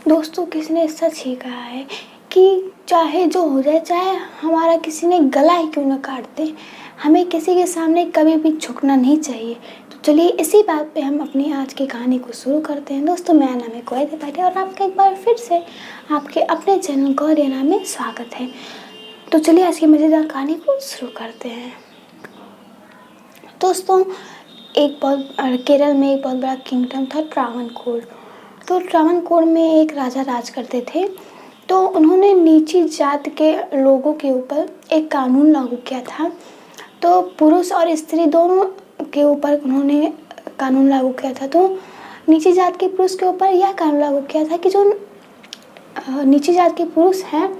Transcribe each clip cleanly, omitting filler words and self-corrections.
दोस्तों, किसी ने सच ही कहा है कि चाहे जो हो जाए, चाहे हमारा किसी ने गला ही क्यों न काट दे, हमें किसी के सामने कभी भी झुकना नहीं चाहिए। तो चलिए इसी बात पे हम अपनी आज की कहानी को शुरू करते हैं। दोस्तों, मेरा नाम है गौरी त्रिपाठी और आपका एक बार फिर से आपके अपने चैनल गौरी नाम में स्वागत है। तो चलिए आज की मज़ेदार कहानी को शुरू करते हैं। दोस्तों, केरल में एक बहुत बड़ा किंगडम था, ट्रावनकोर। तो ट्रावनकोर में एक राजा राज करते थे। तो उन्होंने नीची जात के लोगों के ऊपर एक कानून लागू किया था। तो पुरुष और स्त्री दोनों के ऊपर उन्होंने कानून लागू किया था। तो नीची जात के पुरुष के ऊपर यह कानून लागू किया था कि जो नीची जात के पुरुष हैं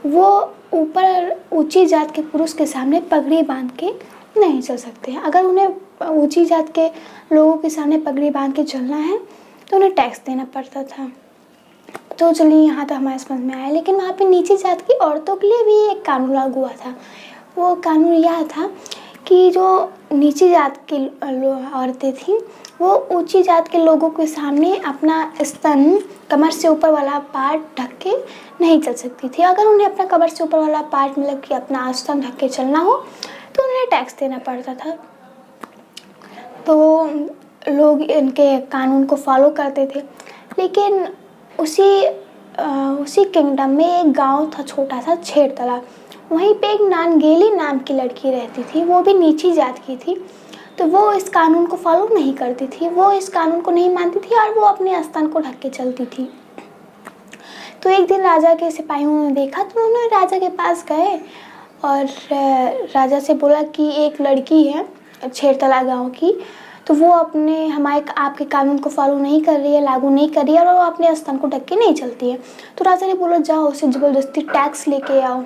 वो ऊपर ऊंची जात के पुरुष के सामने पगड़ी बांध के नहीं चल सकते हैं। अगर उन्हें ऊंची जात के लोगों के सामने पगड़ी बांध के चलना है तो उन्हें टैक्स देना पड़ता था। तो चलिए यहाँ तक हमारे समझ में आया। लेकिन वहाँ पे नीची जात की औरतों के लिए भी एक कानून लागू हुआ था। वो कानून यह था कि जो नीची जात की औरतें थीं वो ऊंची जात के लोगों के सामने अपना स्तन, कमर से ऊपर वाला पार्ट ढक के नहीं चल सकती थी। अगर उन्हें अपना कमर से ऊपर वाला पार्ट मतलब कि अपना स्तन ढक के चलना हो तो उन्हें टैक्स देना पड़ता था। तो लोग इनके कानून को फॉलो करते थे। लेकिन उसी किंगडम में एक गांव था, छोटा सा छेरतला। वहीं पे एक नानगेली नाम की लड़की रहती थी। वो भी नीची जात की थी। तो वो इस कानून को फॉलो नहीं करती थी, वो इस कानून को नहीं मानती थी और वो अपने स्तन को ढक के चलती थी। तो एक दिन राजा के सिपाहियों ने देखा तो उन्होंने राजा के पास गए और राजा से बोला कि एक लड़की है छेरतला गांव की, तो वो आपके कानून को फॉलो नहीं कर रही है, लागू नहीं कर रही है और वो अपने स्तन को ढक के नहीं चलती है। तो राजा ने बोला जाओ उसे ज़बरदस्ती टैक्स लेके आओ।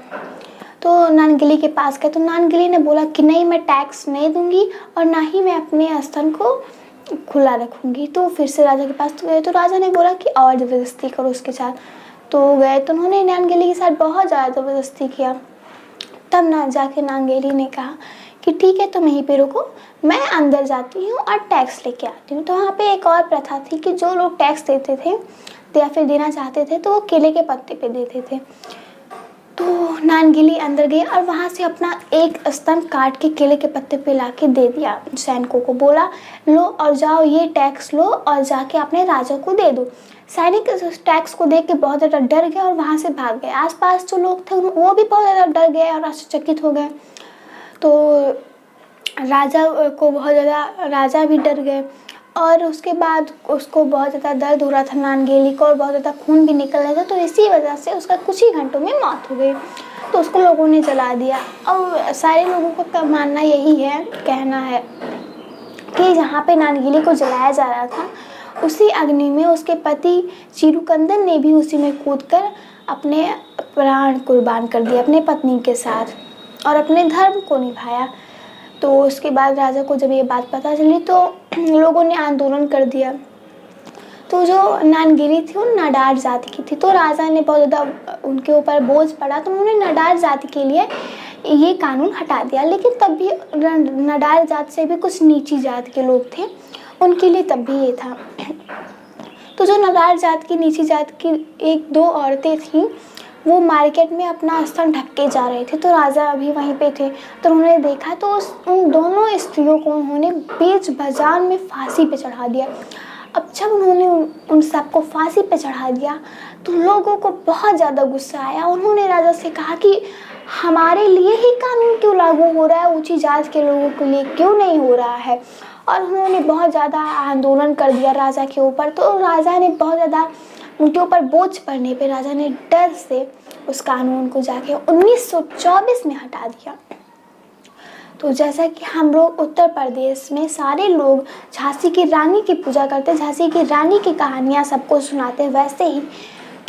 तो नानगिली के पास गए तो नानगिली ने बोला कि नहीं, मैं टैक्स नहीं दूंगी और ना ही मैं अपने स्तन को खुला रखूँगी। तो फिर से राजा के पास तो गए तो राजा ने बोला कि और ज़बरदस्ती करो उसके साथ। तो गए तो उन्होंने नानगिली के साथ बहुत ज़्यादा ज़बरदस्ती किया। तब ना जाके नानगेली ने कहा कि ठीक है, तुम यहीं पे रुको, मैं अंदर जाती हूँ और टैक्स लेके आती हूँ। तो वहाँ पे एक और प्रथा थी कि जो लोग टैक्स देते थे या फिर देना चाहते थे तो वो केले के पत्ते पे देते थे। तो नानगिली अंदर गई और वहाँ से अपना एक स्तन काट के केले के पत्ते पे ला के दे दिया सैनिकों को। बोला लो और जाओ ये टैक्स लो और जाके अपने राजा को दे दो। सैनिक इस टैक्स को देख के बहुत ज़्यादा डर गए और वहाँ से भाग गए। आसपास जो लोग थे वो भी बहुत ज़्यादा डर गए और आश्चर्यचकित हो गए। तो राजा भी डर गए और उसके बाद उसको बहुत ज़्यादा दर्द हो रहा था नानगेली को और बहुत ज़्यादा खून भी निकल रहा था। तो इसी वजह से उसका कुछ ही घंटों में मौत हो गई। तो उसको लोगों ने जला दिया। और सारे लोगों का मानना यही है, कहना है कि जहाँ पे नानगेली को जलाया जा रहा था उसी अग्नि में उसके पति चिरुकंदन ने भी उसी में कूदकर अपने प्राण कुर्बान कर दिए अपने पत्नी के साथ और अपने धर्म को निभाया। तो उसके बाद राजा को जब ये बात पता चली तो लोगों ने आंदोलन कर दिया। तो जो नानगिरी थी वो नाडार जाति की थी। तो राजा ने बहुत ज़्यादा उनके ऊपर बोझ पड़ा तो उन्होंने नाडार जाति के लिए ये कानून हटा दिया। लेकिन तब भी नाडार जात से भी कुछ नीची जात के लोग थे, उनके लिए तब भी ये था। तो जो नाडार जात की नीची जात की एक दो औरतें थीं वो मार्केट में अपना स्तन ढक के जा रहे थे। तो राजा अभी वहीं पे थे तो उन्होंने देखा तो उन दोनों स्त्रियों को उन्होंने बीच बाजार में फांसी पे चढ़ा दिया। अब जब उन्होंने उन सबको फांसी पे चढ़ा दिया तो लोगों को बहुत ज़्यादा गुस्सा आया। उन्होंने राजा से कहा कि हमारे लिए ही कानून क्यों लागू हो रहा है, ऊंची जात के लोगों के लिए क्यों नहीं हो रहा है। और उन्होंने बहुत ज़्यादा आंदोलन कर दिया राजा के ऊपर। तो राजा ने बहुत ज़्यादा उनके ऊपर बोझ पड़ने पे राजा ने डर से उस कानून को जाके 1924 में हटा दिया। तो जैसा कि हम लोग उत्तर प्रदेश में सारे लोग झांसी की रानी की पूजा करते, झांसी की रानी की कहानियाँ सबको सुनाते, वैसे ही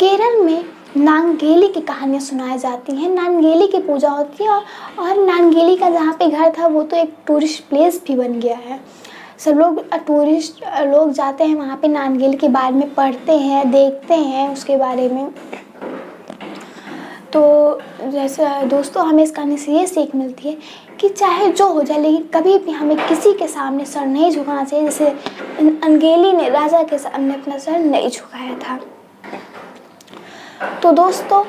केरल में नानगेली की कहानियाँ सुनाई जाती हैं। नानगेली की पूजा होती है और नानगेली का जहाँ पे घर था वो तो एक टूरिस्ट प्लेस भी बन गया है। सब लोग टूरिस्ट लोग जाते हैं वहाँ पे, नानगेली के बारे में पढ़ते हैं, देखते हैं उसके बारे में। तो जैसे दोस्तों हमें इस कहानी से ये सीख मिलती है कि चाहे जो हो जाए लेकिन कभी भी हमें किसी के सामने सर नहीं झुकाना चाहिए। जैसे नानगेली ने राजा के सामने अपना सर नहीं झुकाया था। तो दोस्तों,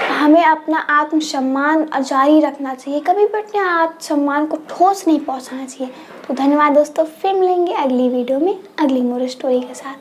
हमें अपना आत्मसम्मान जारी रखना चाहिए, कभी भी अपने आत्मसम्मान को ठोस नहीं पहुंचाना चाहिए। तो धन्यवाद दोस्तों, फिर मिलेंगे अगली वीडियो में अगली मोर स्टोरी के साथ।